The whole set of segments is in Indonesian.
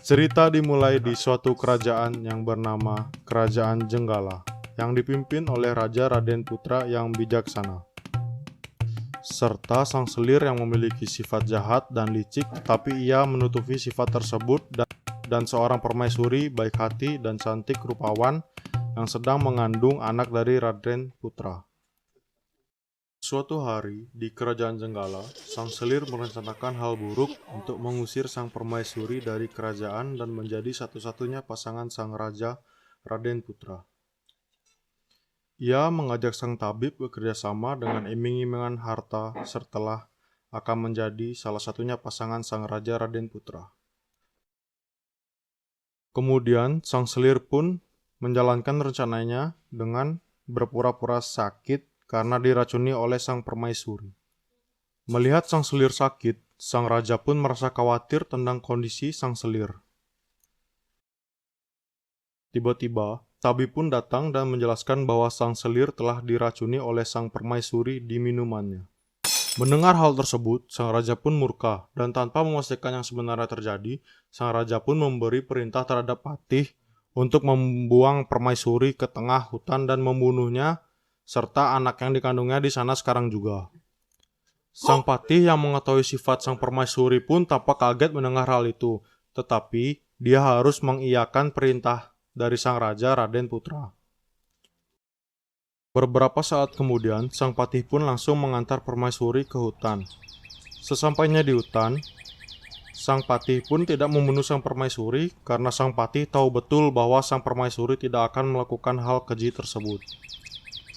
Cerita dimulai di suatu kerajaan yang bernama Kerajaan Jenggala, yang dipimpin oleh Raja Raden Putra yang bijaksana, serta sang selir yang memiliki sifat jahat dan licik, tetapi ia menutupi sifat tersebut dan seorang permaisuri baik hati dan cantik rupawan yang sedang mengandung anak dari Raden Putra. Suatu hari, di Kerajaan Jenggala, sang selir merencanakan hal buruk untuk mengusir sang permaisuri dari kerajaan dan menjadi satu-satunya pasangan sang raja, Raden Putra. Ia mengajak sang tabib bekerja sama dengan iming-imingan harta setelah akan menjadi salah satunya pasangan sang raja Raden Putra. Kemudian, sang selir pun menjalankan rencananya dengan berpura-pura sakit karena diracuni oleh sang permaisuri. Melihat sang selir sakit, sang raja pun merasa khawatir tentang kondisi sang selir. Tiba-tiba, tabib pun datang dan menjelaskan bahwa sang selir telah diracuni oleh sang permaisuri di minumannya. Mendengar hal tersebut, sang raja pun murka, dan tanpa memastikan yang sebenarnya terjadi, sang raja pun memberi perintah terhadap Patih untuk membuang permaisuri ke tengah hutan dan membunuhnya, serta anak yang dikandungnya di sana sekarang juga. Sang Patih yang mengetahui sifat sang permaisuri pun tampak kaget mendengar hal itu, tetapi dia harus mengiyakan perintah dari sang raja Raden Putra. Beberapa saat kemudian, sang Patih pun langsung mengantar permaisuri ke hutan. Sesampainya di hutan, sang Patih pun tidak membunuh sang permaisuri karena sang Patih tahu betul bahwa sang permaisuri tidak akan melakukan hal keji tersebut,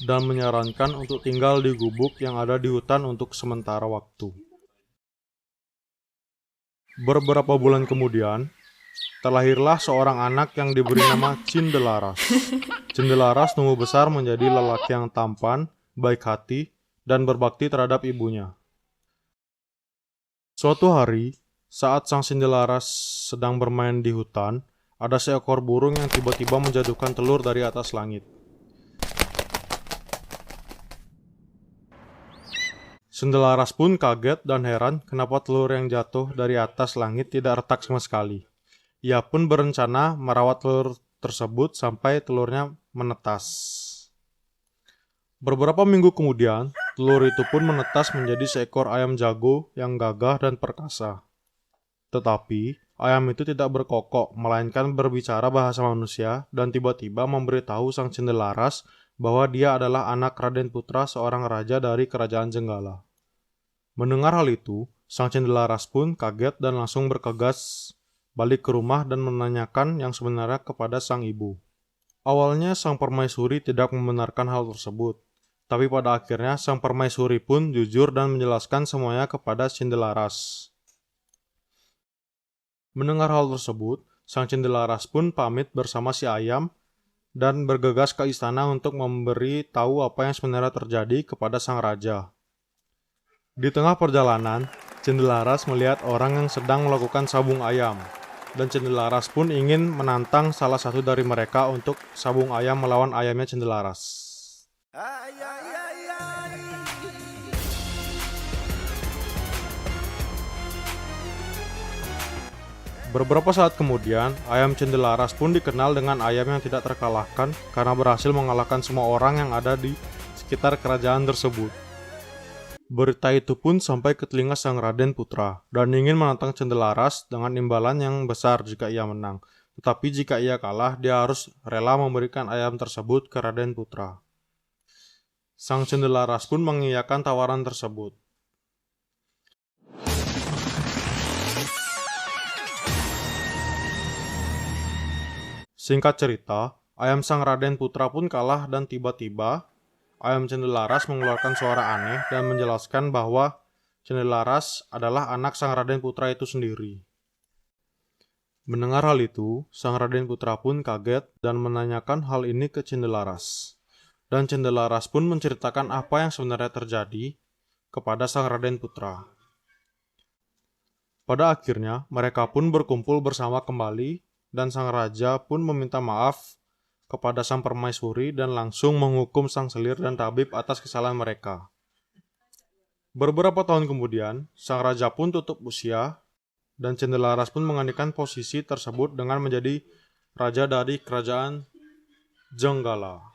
dan menyarankan untuk tinggal di gubuk yang ada di hutan untuk sementara waktu. Beberapa bulan kemudian, terlahirlah seorang anak yang diberi nama Cindelaras. Cindelaras tumbuh besar menjadi lelaki yang tampan, baik hati, dan berbakti terhadap ibunya. Suatu hari, saat sang Cindelaras sedang bermain di hutan, ada seekor burung yang tiba-tiba menjatuhkan telur dari atas langit. Cindelaras pun kaget dan heran kenapa telur yang jatuh dari atas langit tidak retak sama sekali. Ia pun berencana merawat telur tersebut sampai telurnya menetas. Beberapa minggu kemudian, telur itu pun menetas menjadi seekor ayam jago yang gagah dan perkasa. Tetapi, ayam itu tidak berkokok, melainkan berbicara bahasa manusia dan tiba-tiba memberitahu sang Cindelaras bahwa dia adalah anak Raden Putra, seorang raja dari Kerajaan Jenggala. Mendengar hal itu, sang Cindelaras pun kaget dan langsung bergegas balik ke rumah dan menanyakan yang sebenarnya kepada sang ibu. Awalnya sang permaisuri tidak membenarkan hal tersebut, tapi pada akhirnya sang permaisuri pun jujur dan menjelaskan semuanya kepada Cindelaras. Mendengar hal tersebut, sang Cindelaras pun pamit bersama si ayam dan bergegas ke istana untuk memberi tahu apa yang sebenarnya terjadi kepada sang raja. Di tengah perjalanan, Cindelaras melihat orang yang sedang melakukan sabung ayam, dan Cindelaras pun ingin menantang salah satu dari mereka untuk sabung ayam melawan ayamnya Cindelaras. Beberapa saat kemudian, ayam Cindelaras pun dikenal dengan ayam yang tidak terkalahkan karena berhasil mengalahkan semua orang yang ada di sekitar kerajaan tersebut. Berita itu pun sampai ke telinga sang Raden Putra dan ingin menantang Cindelaras dengan imbalan yang besar jika ia menang. Tetapi jika ia kalah, dia harus rela memberikan ayam tersebut ke Raden Putra. Sang Cindelaras pun mengiyakan tawaran tersebut. Singkat cerita, ayam sang Raden Putra pun kalah dan tiba-tiba ayam Cindelaras mengeluarkan suara aneh dan menjelaskan bahwa Cindelaras adalah anak sang Raden Putra itu sendiri. Mendengar hal itu, sang Raden Putra pun kaget dan menanyakan hal ini ke Cindelaras. Dan Cindelaras pun menceritakan apa yang sebenarnya terjadi kepada sang Raden Putra. Pada akhirnya, mereka pun berkumpul bersama kembali dan sang raja pun meminta maaf kepada sang permaisuri dan langsung menghukum sang selir dan tabib atas kesalahan mereka. Beberapa tahun kemudian, sang raja pun tutup usia dan Cendelaras pun menggantikan posisi tersebut dengan menjadi raja dari kerajaan Jenggala.